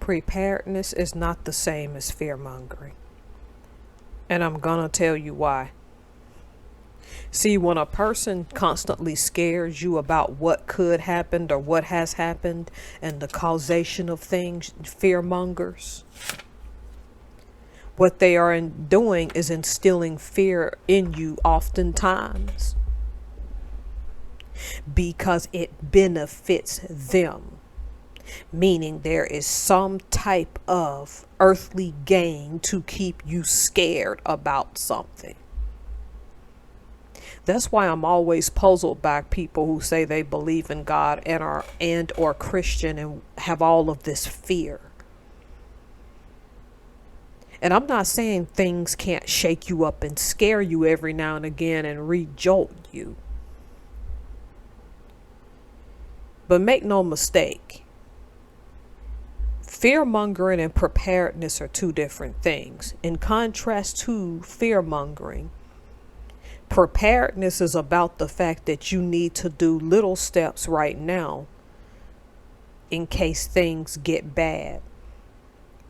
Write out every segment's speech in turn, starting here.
Preparedness is not the same as fear-mongering. And I'm gonna tell you why. See, when a person constantly scares you about what could happen or what has happened and the causation of things, fear mongers, what they are doing is instilling fear in you oftentimes because it benefits them. Meaning there is some type of earthly gain to keep you scared about something. That's why I'm always puzzled by people who say they believe in God and are or Christian and have all of this fear. And I'm not saying things can't shake you up and scare you every now and again and re-jolt you. But make no mistake, fear-mongering and preparedness are two different things. In contrast to fear-mongering, preparedness is about the fact that you need to do little steps right now in case things get bad.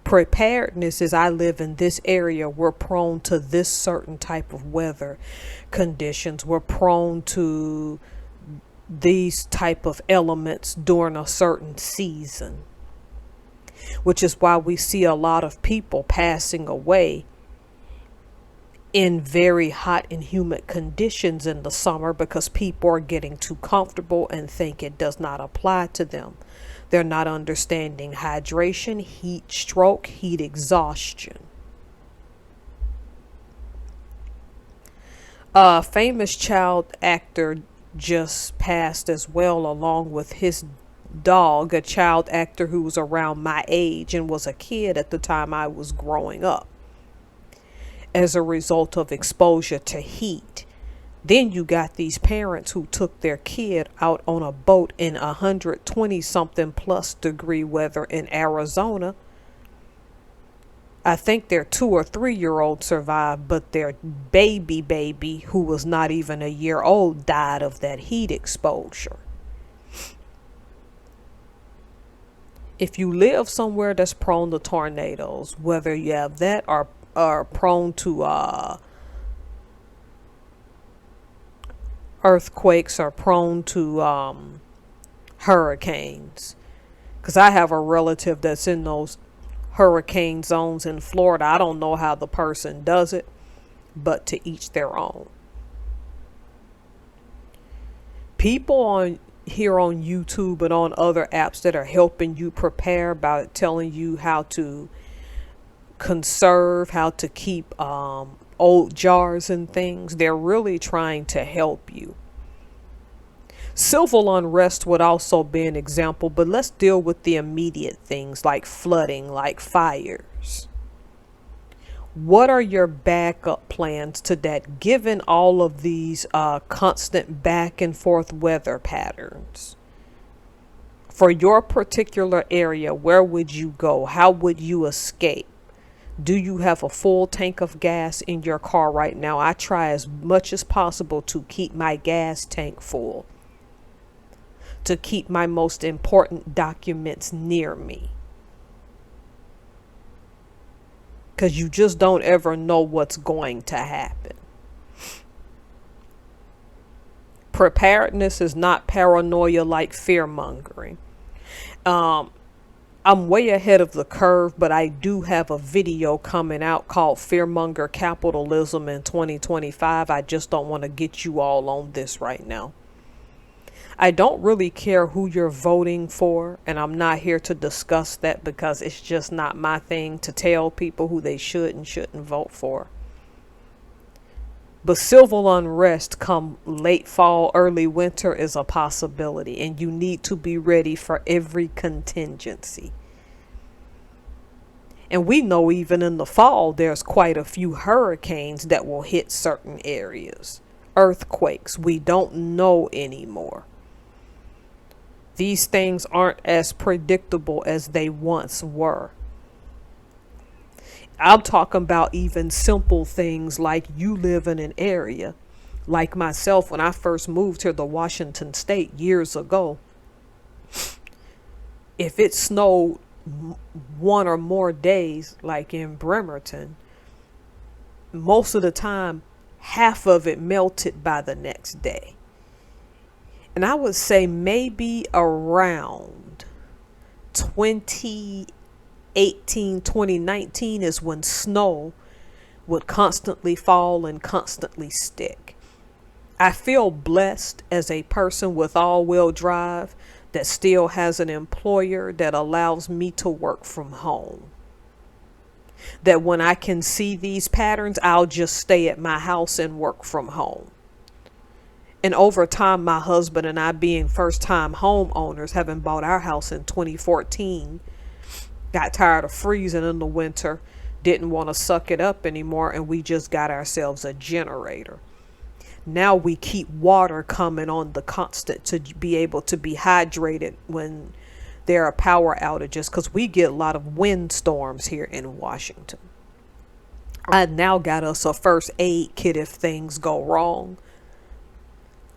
Preparedness is I live in this area. We're prone to this certain type of weather conditions. We're prone to these type of elements during a certain season, which is why we see a lot of people passing away in very hot and humid conditions in the summer because people are getting too comfortable and think it does not apply to them. They're not understanding hydration, heat stroke, heat exhaustion. A famous child actor just passed as well, along with his dog, a child actor who was around my age and was a kid at the time I was growing up, as a result of exposure to heat. Then you got these parents who took their kid out on a boat in 120 something plus degree weather in Arizona. I think their 2 or 3 year old survived, but their baby, who was not even a year old, died of that heat exposure. If you live somewhere that's prone to tornadoes, whether you have that or are prone to earthquakes, or prone to hurricanes, because I have a relative that's in those hurricane zones in Florida. I don't know how the person does it, but to each their own. People on here on YouTube and on other apps that are helping you prepare by telling you how to conserve, how to keep old jars and things, they're really trying to help you. Civil unrest would also be an example, but let's deal with the immediate things like flooding, like fires. What are your backup plans to that, given all of these constant back and forth weather patterns? For your particular area, where would you go? How would you escape? Do you have a full tank of gas in your car right now? I try as much as possible to keep my gas tank full, to keep my most important documents near me, because you just don't ever know what's going to happen. Preparedness is not paranoia like fear-mongering. I'm way ahead of the curve, but I do have a video coming out called Fearmonger Capitalism in 2025. I just don't want to get you all on this right now. I don't really care who you're voting for, and I'm not here to discuss that because it's just not my thing to tell people who they should and shouldn't vote for. But civil unrest come late fall, early winter is a possibility, and you need to be ready for every contingency. And we know even in the fall, there's quite a few hurricanes that will hit certain areas. Earthquakes, we don't know anymore. These things aren't as predictable as they once were. I'm talking about even simple things like you live in an area. Like myself, when I first moved here to Washington State years ago, if it snowed one or more days, like in Bremerton, most of the time, half of it melted by the next day. And I would say maybe around 2018, 2019 is when snow would constantly fall and constantly stick. I feel blessed as a person with all-wheel drive that still has an employer that allows me to work from home. That when I can see these patterns, I'll just stay at my house and work from home. And over time, my husband and I, being first-time homeowners, having bought our house in 2014, got tired of freezing in the winter, didn't want to suck it up anymore, and we just got ourselves a generator. Now we keep water coming on the constant to be able to be hydrated when there are power outages, because we get a lot of wind storms here in Washington. I now got us a first aid kit if things go wrong.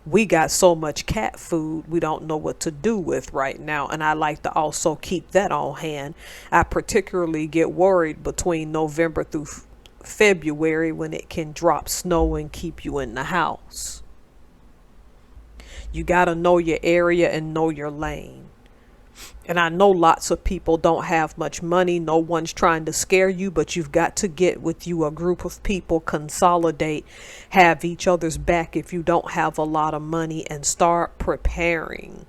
We got so much cat food we don't know what to do with right now, and I like to also keep that on hand. I particularly get worried between November through February when it can drop snow and keep you in the house. You got to know your area and know your lane. And I know lots of people don't have much money. No one's trying to scare you, but you've got to get with you a group of people, consolidate, have each other's back if you don't have a lot of money, and start preparing.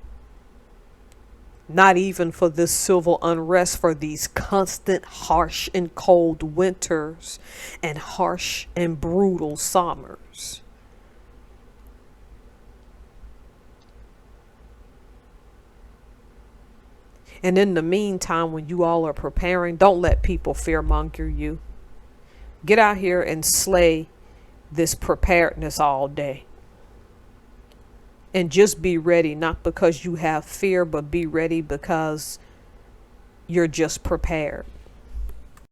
Not even for this civil unrest, for these constant harsh and cold winters and harsh and brutal summers. And in the meantime, when you all are preparing, don't let people fearmonger you. Get out here and slay this preparedness all day. And just be ready, not because you have fear, but be ready because you're just prepared.